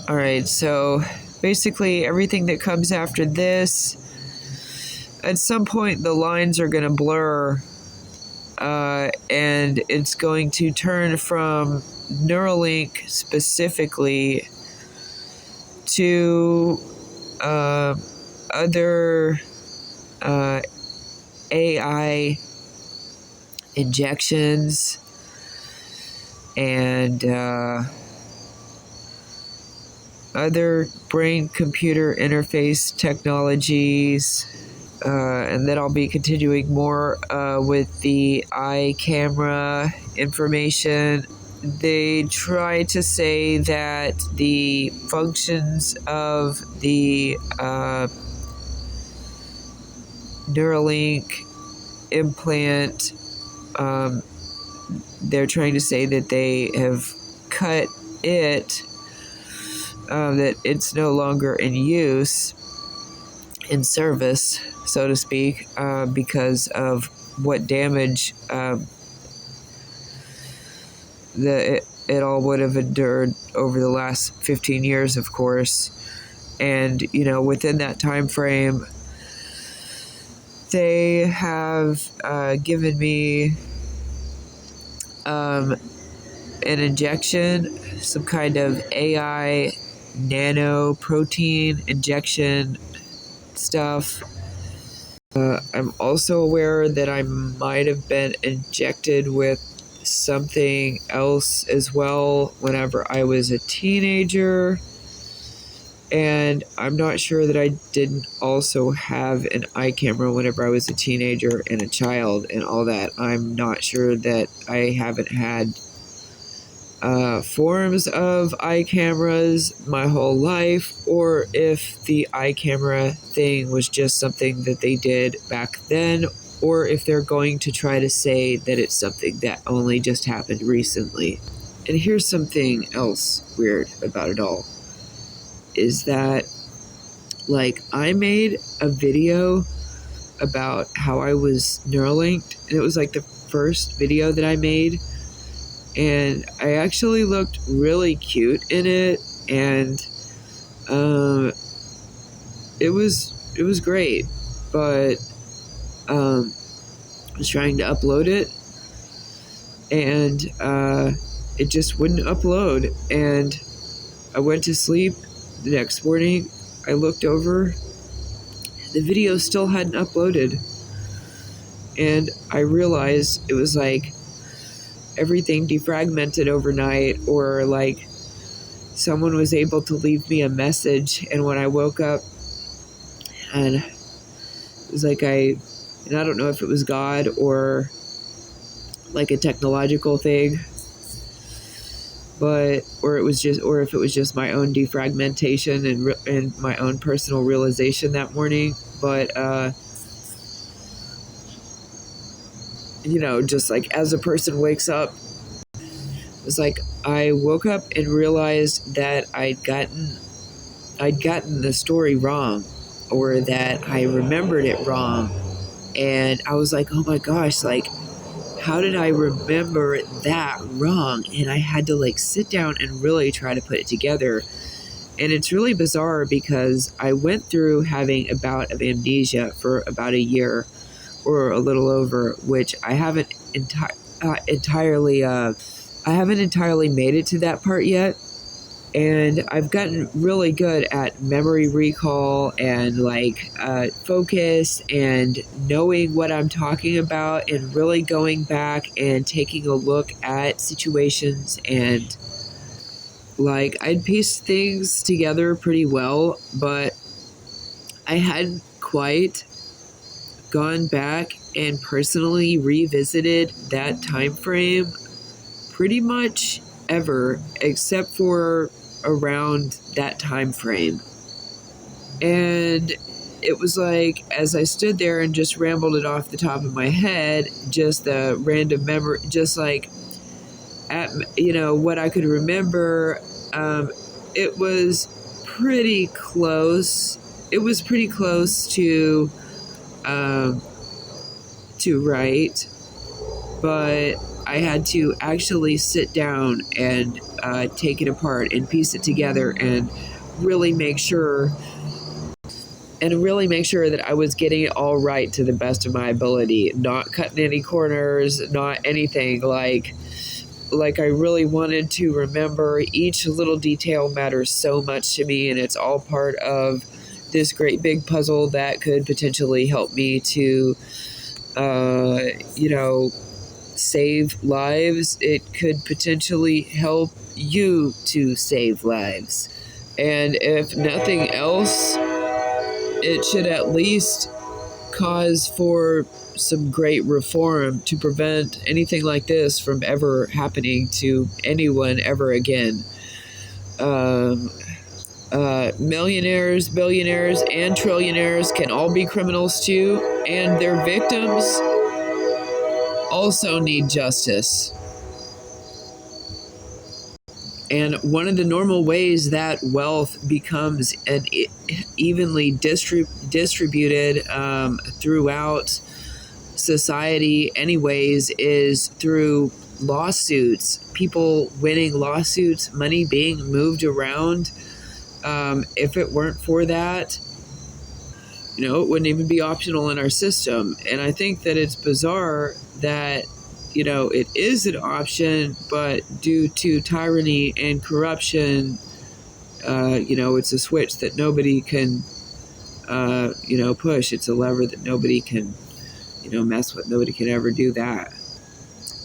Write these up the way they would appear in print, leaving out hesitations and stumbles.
All right, so basically everything that comes after this, at some point the lines are going to blur, and it's going to turn from Neuralink specifically to other AI injections and other brain-computer interface technologies, and then I'll be continuing more with the eye camera information. They try to say that the functions of the Neuralink implant, they're trying to say that they have cut it, that it's no longer in use, in service, so to speak, because of what damage it all would have endured over the last 15 years, of course. And, within that time frame, they have given me an injection, some kind of AI nano protein injection stuff. I'm also aware that I might have been injected with something else as well whenever I was a teenager. And I'm not sure that I didn't also have an eye camera whenever I was a teenager and a child and all that. I'm not sure that I haven't had forms of eye cameras my whole life, or if the eye camera thing was just something that they did back then, or if they're going to try to say that it's something that only just happened recently. And here's something else weird about it all, is that, I made a video about how I was Neuralinked, and it was the first video that I made, and I actually looked really cute in it, and it was great, but I was trying to upload it, and it just wouldn't upload, and I went to sleep. The next morning, I looked over, the video still hadn't uploaded, and I realized it was everything defragmented overnight, or someone was able to leave me a message, and when I woke up, and it was and I don't know if it was God or a technological thing, or if it was just my own defragmentation and my own personal realization that morning, but just as a person wakes up, it's I woke up and realized that I'd gotten the story wrong, or that I remembered it wrong, and I was oh my gosh, how did I remember that wrong? And I had to sit down and really try to put it together. And it's really bizarre because I went through having a bout of amnesia for about a year or a little over, which I haven't entirely made it to that part yet. And I've gotten really good at memory recall and focus and knowing what I'm talking about, and really going back and taking a look at situations, and I'd pieced things together pretty well, but I hadn't quite gone back and personally revisited that time frame pretty much ever, except for around that time frame. And it was as I stood there and just rambled it off the top of my head, just a random memory, just what I could remember, it was pretty close. It was pretty close to right, but I had to actually sit down and take it apart and piece it together and really make sure that I was getting it all right to the best of my ability, not cutting any corners, not anything. Like I really wanted to remember each little detail matters so much to me, and it's all part of this great big puzzle that could potentially help me to, save lives. It could potentially help you to save lives. And if nothing else, it should at least cause for some great reform to prevent anything like this from ever happening to anyone ever again. Millionaires, billionaires, and trillionaires can all be criminals too, and their victims also need justice. And one of the normal ways that wealth becomes evenly distributed throughout society anyways is through lawsuits, people winning lawsuits, money being moved around. If it weren't for that, it wouldn't even be optional in our system. And I think that it's bizarre that, it is an option, but due to tyranny and corruption, it's a switch that nobody can, push. It's a lever that nobody can, mess with. Nobody can ever do that.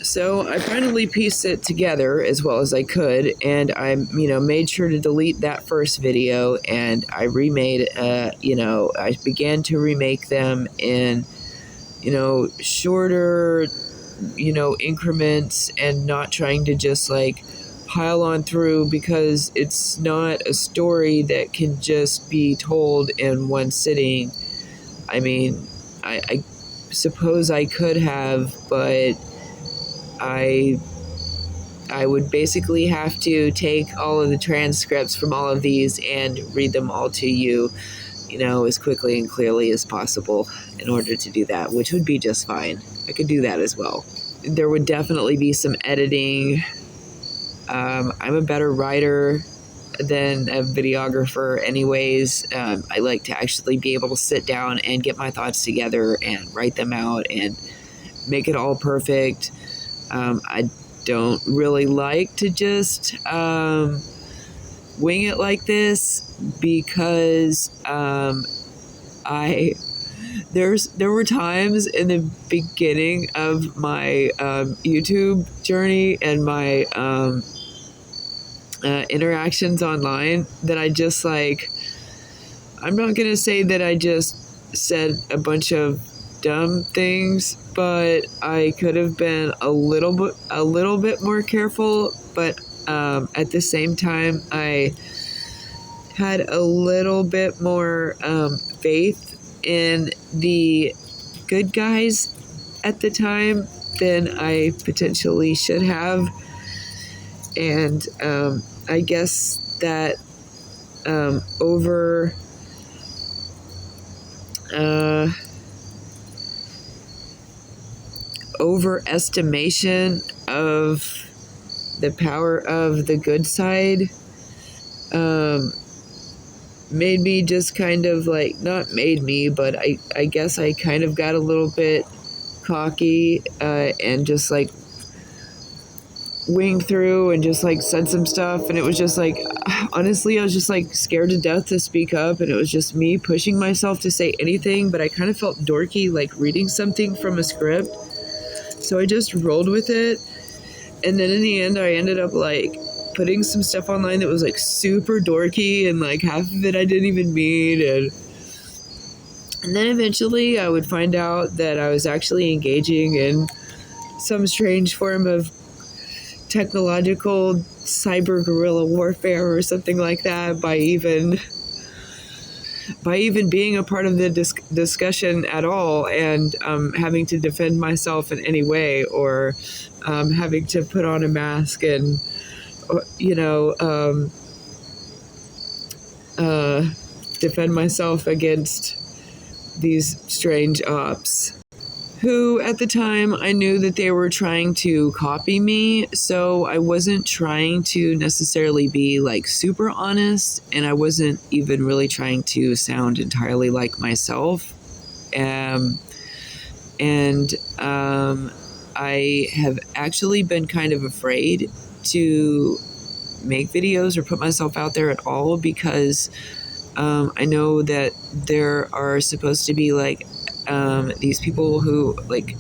So I finally pieced it together as well as I could, and I, made sure to delete that first video, and I remade, I began to remake them in, shorter, increments, and not trying to just pile on through, because it's not a story that can just be told in one sitting. I mean, I suppose I could have, but I would basically have to take all of the transcripts from all of these and read them all to you, as quickly and clearly as possible in order to do that, which would be just fine. I could do that as well. There would definitely be some editing. I'm a better writer than a videographer anyways. I like to actually be able to sit down and get my thoughts together and write them out and make it all perfect. I don't really like to just wing it like this, because there were times in the beginning of my YouTube journey and my interactions online that I just I'm not gonna say that I just said a bunch of dumb things, but I could have been a little bit more careful. But at the same time, I had a little bit more faith in the good guys at the time than I potentially should have. And I guess that overestimation of the power of the good side made me just kind of not made me, but I guess I kind of got a little bit cocky and just winged through and just said some stuff, and it was just honestly, I was just scared to death to speak up, and it was just me pushing myself to say anything, but I kind of felt dorky reading something from a script, so I just rolled with it. And then in the end, I ended up putting some stuff online that was super dorky, and half of it I didn't even mean, and then eventually I would find out that I was actually engaging in some strange form of technological cyber guerrilla warfare or something like that by even being a part of the discussion at all, and having to defend myself in any way, or having to put on a mask and defend myself against these strange ops. who at the time I knew that they were trying to copy me, so I wasn't trying to necessarily be like super honest, and I wasn't even really trying to sound entirely like myself. And I have actually been kind of afraid to make videos or put myself out there at all, because I know that there are supposed to be like these people who, like,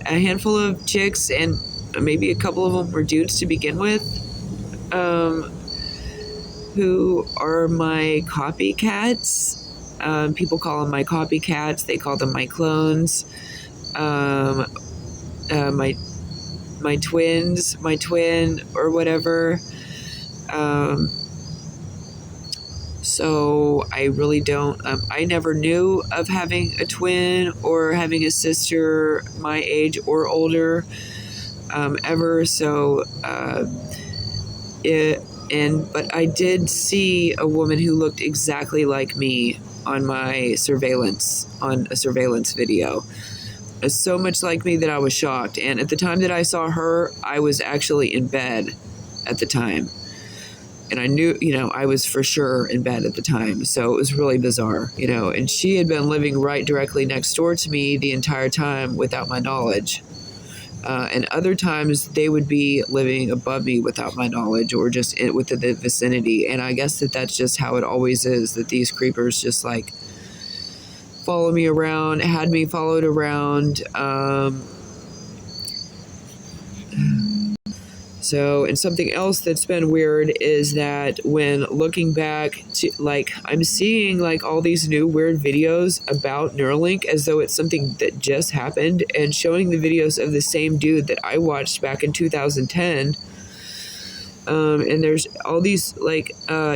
a handful of chicks, and maybe a couple of them were dudes to begin with, who are my copycats. People call them my copycats. They call them my clones. My twins, my twin, or whatever. So I really don't, I never knew of having a twin or having a sister my age or older, ever. So, but I did see a woman who looked exactly like me on a surveillance video. So much like me that I was shocked. And at the time that I saw her, I was actually in bed at the time. And I knew, I was for sure in bed at the time. So it was really bizarre, and she had been living right directly next door to me the entire time without my knowledge. And other times they would be living above me without my knowledge, or just within the vicinity. And I guess that's just how it always is, that these creepers just like follow me around, had me followed around. So, and something else that's been weird is that when looking back to, like, I'm seeing like all these new weird videos about Neuralink as though it's something that just happened, and showing the videos of the same dude that I watched back in 2010. And there's all these like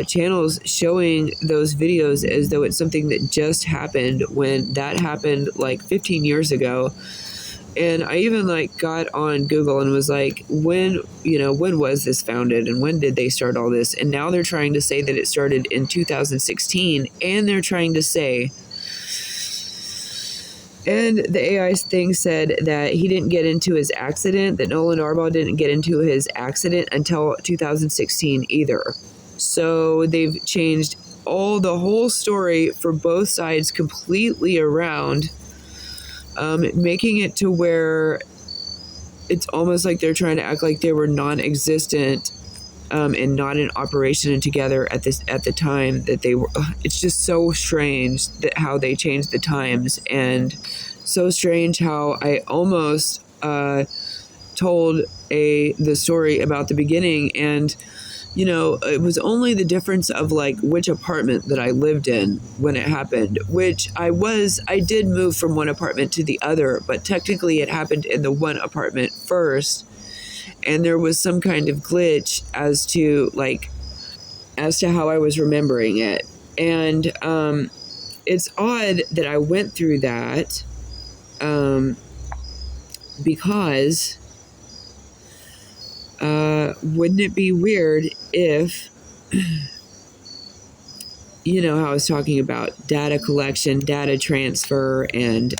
channels showing those videos as though it's something that just happened, when that happened like 15 years ago. And I even like got on Google and was like, when was this founded, and when did they start all this? And now they're trying to say that it started in 2016, and they're trying to say, and the AI thing said that he didn't get into his accident, that Nolan Arbaugh didn't get into his accident until 2016 either. So they've changed the whole story for both sides completely around, making it to where it's almost like they're trying to act like they were non-existent, and not in operation together at the time that they were. It's just so strange that how they changed the times, and so strange how I almost told the story about the beginning, and it was only the difference of like which apartment that I lived in when it happened, which I did move from one apartment to the other, but technically it happened in the one apartment first. And there was some kind of glitch as to how I was remembering it. And it's odd that I went through that, because wouldn't it be weird if, how I was talking about data collection, data transfer, and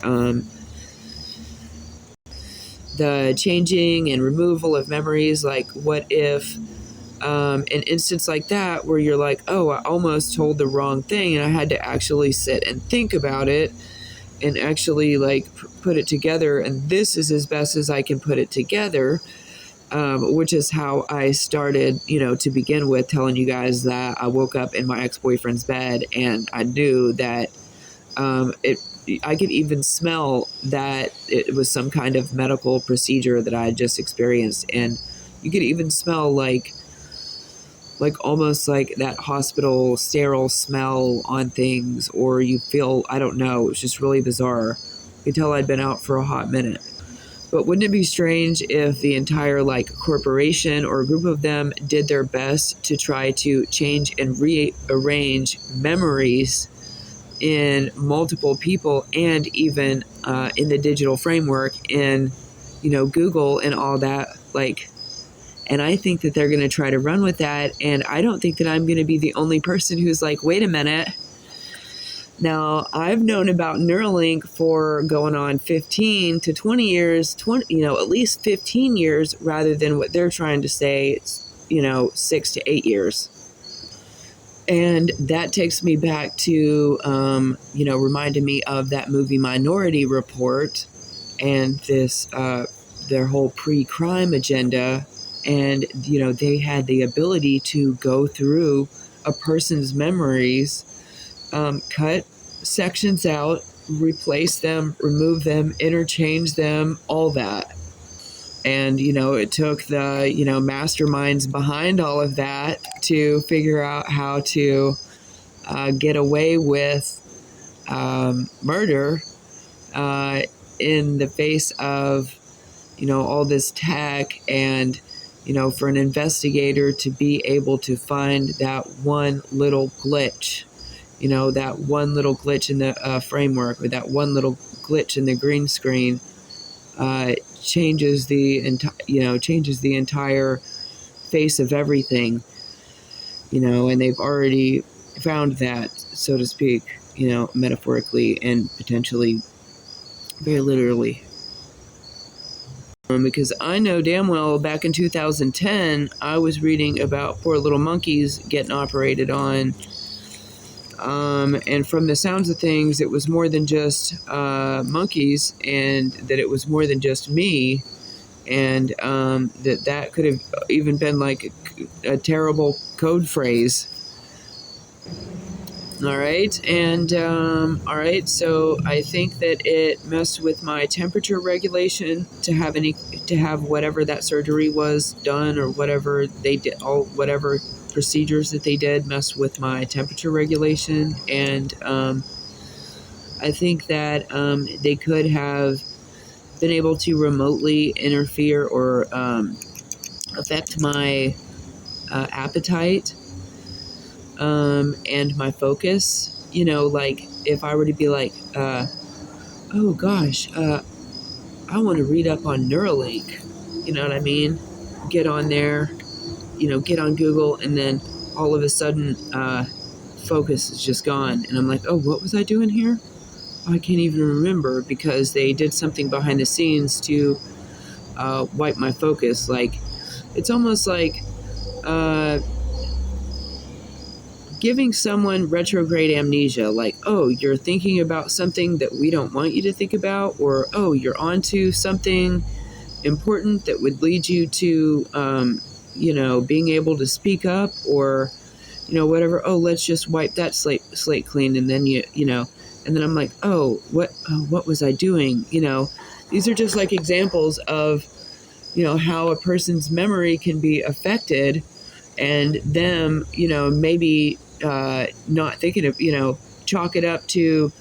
the changing and removal of memories, like what if an instance like that where you're like, oh, I almost told the wrong thing, and I had to actually sit and think about it and actually like put it together, and this is as best as I can put it together. Which is how I started, to begin with, telling you guys that I woke up in my ex-boyfriend's bed, and I knew that I could even smell that it was some kind of medical procedure that I had just experienced. And you could even smell like almost like that hospital sterile smell on things, or you feel, I don't know, it was just really bizarre. You could tell I'd been out for a hot minute. But wouldn't it be strange if the entire corporation or a group of them did their best to try to change and rearrange memories in multiple people, and even in the digital framework, in Google and all that, and I think that they're going to try to run with that. And I don't think that I'm going to be the only person who's like, wait a minute, Now, I've known about Neuralink for going on 15 to 20 years, at least 15 years, rather than what they're trying to say, it's, 6 to 8 years. And that takes me back to, reminding me of that movie Minority Report and their whole pre-crime agenda. And, they had the ability to go through a person's memories, cut sections out, replace them, remove them, interchange them, all that. And, it took the, masterminds behind all of that to figure out how to get away with murder in the face of, all this tech and, for an investigator to be able to find that one little glitch, that one little glitch in the framework, or that one little glitch in the green screen, changes the entire face of everything, and they've already found that, so to speak, metaphorically and potentially very literally. Because I know damn well back in 2010, I was reading about poor little monkeys getting operated on. And from the sounds of things, it was more than just monkeys, and that it was more than just me, and that could have even been like a terrible code phrase. All right, and so I think that it messed with my temperature regulation to have whatever that surgery was done, or whatever they did, whatever procedures that they did messed with my temperature regulation. And I think that they could have been able to remotely interfere or affect my appetite and my focus. Like if I were to be like, oh gosh, I want to read up on Neuralink, you know what I mean? Get on there, get on Google, and then all of a sudden, focus is just gone. And I'm like, oh, what was I doing here? I can't even remember, because they did something behind the scenes to wipe my focus. Like, it's almost like giving someone retrograde amnesia. Like, oh, you're thinking about something that we don't want you to think about, or, oh, you're onto something important that would lead you to, being able to speak up, or, whatever. Oh, let's just wipe that slate clean. And then, and then I'm like, oh, what was I doing? These are just like examples of, how a person's memory can be affected, and them, maybe not thinking of, chalk it up to,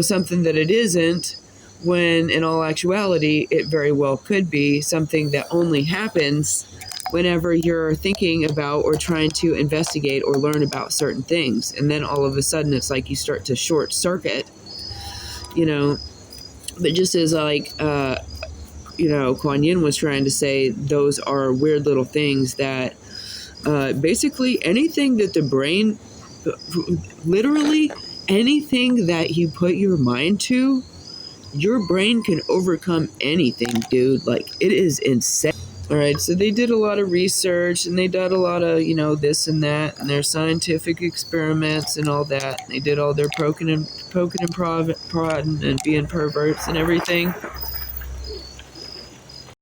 something that it isn't, when in all actuality, it very well could be something that only happens whenever you're thinking about or trying to investigate or learn about certain things. And then all of a sudden, it's like you start to short circuit, but just as like, Kuan Yin was trying to say, those are weird little things that basically anything that the brain, literally anything that you put your mind to, your brain can overcome anything, dude. Like, it is insane. All right, so they did a lot of research, and they did a lot of, this and that, and their scientific experiments and all that. They did all their poking and prodding and being perverts and everything.